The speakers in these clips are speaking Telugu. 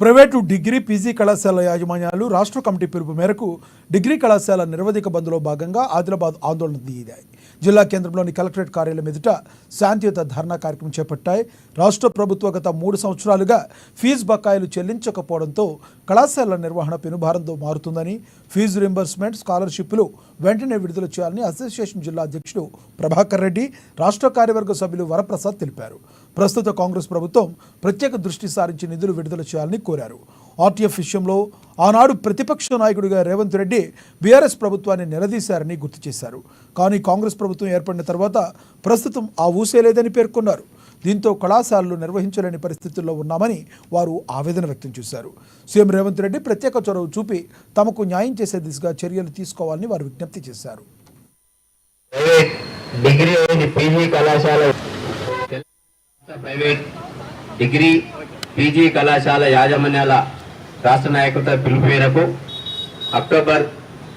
ప్రైవేటు డిగ్రీ పీజీ కళాశాల యాజమాన్యాలు రాష్ట్ర కమిటీ పిలుపు మేరకు డిగ్రీ కళాశాల నిరవధిక బంద్లో భాగంగా ఆదిలాబాద్ ఆందోళన దిగాయి. జిల్లా కేంద్రంలోని కలెక్టరేట్ కార్యాలయం ఎదుట శాంతియుత ధర్నా కార్యక్రమం చేపట్టాయి. రాష్ట్ర ప్రభుత్వం గత 3 సంవత్సరాలుగా ఫీజు బకాయిలు చెల్లించకపోవడంతో కళాశాల నిర్వహణ పెనుభారంతో మారుతుందని, ఫీజు రింబర్స్మెంట్, స్కాలర్షిప్లు వెంటనే విడుదల చేయాలని అసోసియేషన్ జిల్లా అధ్యక్షుడు ప్రభాకర్ రెడ్డి, రాష్ట్ర కార్యవర్గ సభ్యులు వరప్రసాద్ తెలిపారు. ప్రస్తుత కాంగ్రెస్ ప్రభుత్వం ప్రత్యేక దృష్టి సారించి నిధులు విడుదల చేయాలని కోరారు. ఆర్టీఎఫ్ విషయంలో ఆనాడు ప్రతిపక్ష నాయకుడిగా రేవంత్ రెడ్డి బీఆర్ఎస్ ప్రభుత్వాన్ని నిలదీశారని గుర్తు చేశారు. కానీ కాంగ్రెస్ ప్రభుత్వం ఏర్పడిన తర్వాత ప్రస్తుతం ఆ ఊసే లేదని పేర్కొన్నారు. దీంతో కళాశాలలు నిర్వహించలేని పరిస్థితుల్లో ఉన్నామని వారు ఆవేదన వ్యక్తం చేశారు. సీఎం రేవంత్ రెడ్డి ప్రత్యేక చొరవ చూపి తమకు న్యాయం చేసే దిశగా చర్యలు తీసుకోవాలని వారు విజ్ఞప్తి చేశారు. ప్రైవేట్ డిగ్రీ పీజీ కళాశాల యాజమాన్యాల రాష్ట్ర నాయకత్వ పిలుపు మేరకు అక్టోబర్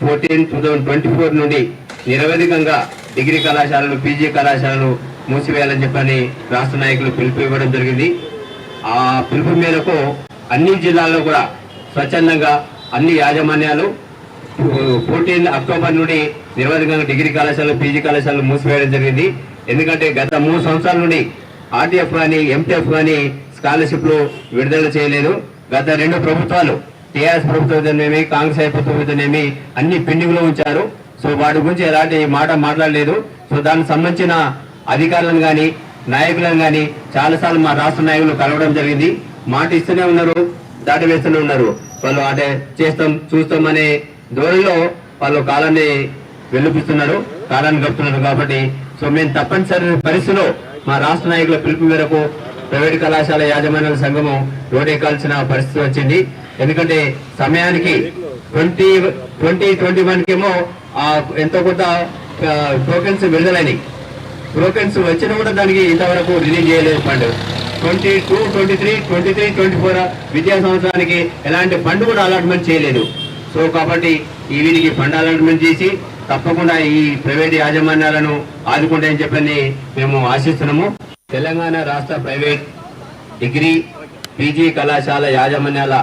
14, 2024 నుండి నిరవధికంగా డిగ్రీ కళాశాలలు, పీజీ కళాశాలలు మూసివేయాలని చెప్పని రాష్ట్ర నాయకులు పిలుపు ఇవ్వడం జరిగింది. ఆ పిలుపు మేరకు అన్ని జిల్లాల్లో కూడా స్వచ్ఛందంగా అన్ని యాజమాన్యాలు 14 అక్టోబర్ నుండి నిరవధికంగా డిగ్రీ కళాశాలలు, పీజీ కళాశాలలు మూసివేయడం జరిగింది. ఎందుకంటే గత 3 సంవత్సరాల నుండి ఆర్టీఎఫ్ కానీ, ఎంటీఎఫ్ కానీ స్కాలర్షిప్లు విడుదల చేయలేదు. గత 2 ప్రభుత్వాలు, టీఆర్ఎస్ ప్రభుత్వమేమి, కాంగ్రెస్ ప్రభుత్వమేమి అన్ని పెండింగ్ లో ఉంచారు. సో వాటి గురించి ఎలాంటి మాట మాట్లాడలేదు. సో దానికి సంబంధించిన అధికారులను కానీ, నాయకులను కానీ చాలాసార్లు మా రాష్ట్ర నాయకులు కలవడం జరిగింది. మాట ఇస్తూనే ఉన్నారు, దాటి వేస్తూనే ఉన్నారు. వాళ్ళు అంటే చేస్తాం, చూస్తాం అనే ధోరణిలో వాళ్ళు కాలాన్ని వెలుపిస్తున్నారు, కాలాన్ని గడుపుతున్నారు. కాబట్టి సో మేము తప్పనిసరి పరిస్థితిలో మా రాష్ట్ర నాయకుల పిలుపు మేరకు ప్రైవేట్ కళాశాల యాజమాన్యాల సంఘము రోడ్డెక్కాల్సిన పరిస్థితి వచ్చింది. ఎందుకంటే సమయానికి 2021 కేమో ఎంతో కొంత టోకెన్స్ విడుదలని, టోకెన్స్ వచ్చినా కూడా దానికి ఇంతవరకు రిలీజ్ చేయలేదు ఫండ్. 22, 23, 24 విద్యా సంవత్సరానికి ఎలాంటి ఫండ్ కూడా అలాట్మెంట్ చేయలేదు. సో కాబట్టి ఈ వీరికి ఫండ్ అలాట్మెంట్ చేసి తప్పకుండా ఈ ప్రైవేట్ యాజమాన్యాలను ఆదుకుంటాయని చెప్పని మేము ఆశిస్తున్నాము. తెలంగాణ రాష్ట్ర ప్రైవేట్ డిగ్రీ పీజీ కళాశాల యాజమాన్యాల